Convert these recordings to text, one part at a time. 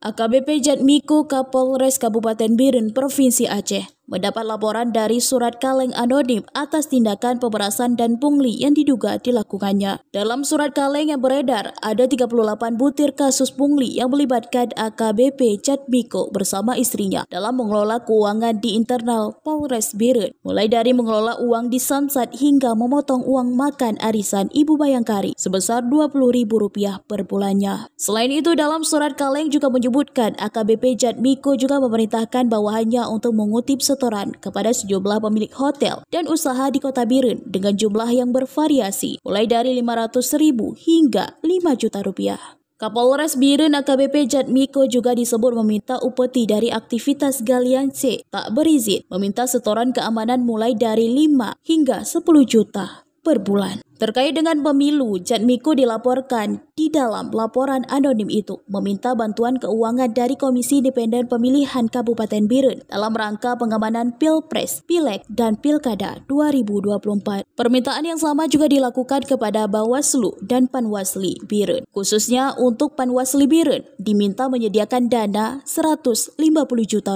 AKBP Jatmiko Kapolres Kabupaten Biren, Provinsi Aceh, mendapat laporan dari surat kaleng anonim atas tindakan pemerasan dan pungli yang diduga dilakukannya. Dalam surat kaleng yang beredar, ada 38 butir kasus pungli yang melibatkan AKBP Jatmiko bersama istrinya dalam mengelola keuangan di internal Polres Biren, mulai dari mengelola uang di Samsat hingga memotong uang makan arisan Ibu Bayangkari sebesar Rp20.000 per bulannya. Selain itu, dalam surat kaleng juga menyebutkan AKBP Jatmiko juga memerintahkan bawahannya untuk mengutip setoran kepada sejumlah pemilik hotel dan usaha di Kota Biren dengan jumlah yang bervariasi, mulai dari Rp500.000 hingga Rp5 juta. Kapolres Biren AKBP Jatmiko juga disebut meminta upeti dari aktivitas galian C tak berizin, meminta setoran keamanan mulai dari 5 hingga 10 juta per bulan. Terkait dengan pemilu, Jatmiko dilaporkan di dalam laporan anonim itu meminta bantuan keuangan dari Komisi Independen Pemilihan Kabupaten Biren dalam rangka pengamanan Pilpres, Pileg, dan Pilkada 2024. Permintaan yang sama juga dilakukan kepada Bawaslu dan Panwasli Biren. Khususnya untuk Panwasli Biren diminta menyediakan dana Rp150 juta.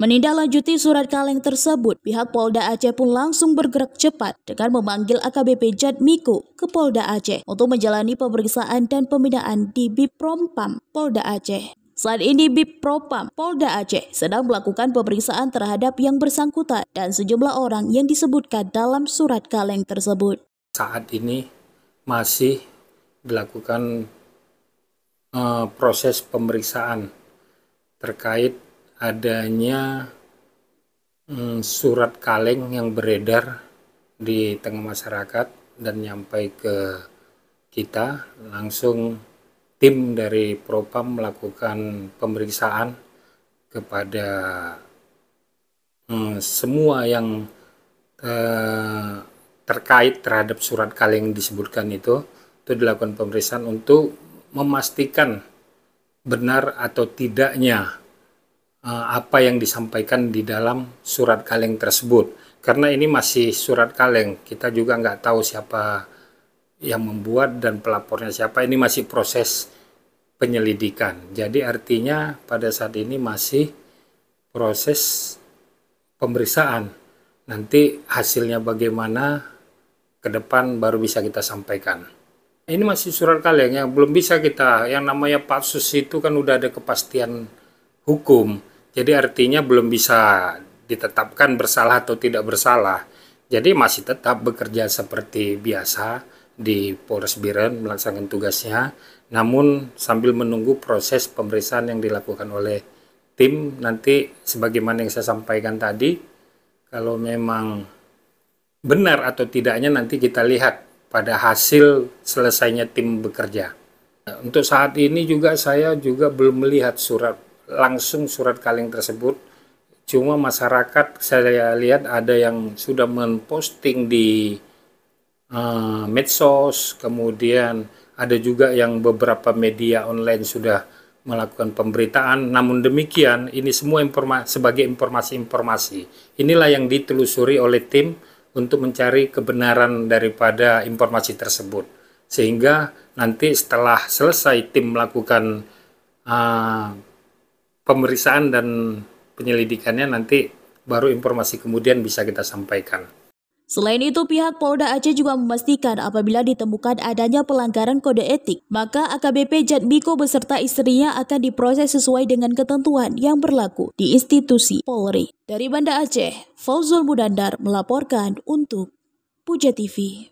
Menindaklanjuti surat kaleng tersebut, pihak Polda Aceh pun langsung bergerak cepat dengan memanggil AKBP Jatmiko ke Polda Aceh untuk menjalani pemeriksaan dan pembinaan di BIP Propam Polda Aceh. Saat ini BIP Propam Polda Aceh sedang melakukan pemeriksaan terhadap yang bersangkutan dan sejumlah orang yang disebutkan dalam surat kaleng tersebut. Saat ini masih dilakukan proses pemeriksaan terkait adanya surat kaleng yang beredar di tengah masyarakat dan nyampai ke kita. Langsung tim dari Propam melakukan pemeriksaan kepada semua yang terkait terhadap surat kaleng disebutkan itu dilakukan pemeriksaan untuk memastikan benar atau tidaknya apa yang disampaikan di dalam surat kaleng tersebut. Karena ini masih surat kaleng, kita juga nggak tahu siapa yang membuat dan pelapornya siapa. Ini masih proses penyelidikan. Jadi artinya pada saat ini masih proses pemeriksaan. Nanti hasilnya bagaimana ke depan baru bisa kita sampaikan. Ini masih surat kaleng yang belum bisa kita, yang namanya patsus itu kan udah ada kepastian hukum. Jadi artinya belum bisa ditetapkan bersalah atau tidak bersalah. Jadi masih tetap bekerja seperti biasa di Polres Biren melaksanakan tugasnya. Namun sambil menunggu proses pemeriksaan yang dilakukan oleh tim, nanti sebagaimana yang saya sampaikan tadi, kalau memang benar atau tidaknya nanti kita lihat pada hasil selesainya tim bekerja. Untuk saat ini juga saya juga belum melihat langsung surat kaleng tersebut. Cuma masyarakat saya lihat ada yang sudah memposting di medsos, kemudian ada juga yang beberapa media online sudah melakukan pemberitaan. Namun demikian, ini semua sebagai informasi-informasi. Inilah yang ditelusuri oleh tim untuk mencari kebenaran daripada informasi tersebut. Sehingga nanti setelah selesai tim melakukan pemeriksaan dan penyelidikannya, nanti baru informasi kemudian bisa kita sampaikan. Selain itu, pihak Polda Aceh juga memastikan apabila ditemukan adanya pelanggaran kode etik, maka AKBP Jatmiko beserta istrinya akan diproses sesuai dengan ketentuan yang berlaku di institusi Polri. Dari Banda Aceh, Fauzul Mudandar melaporkan untuk Puja TV.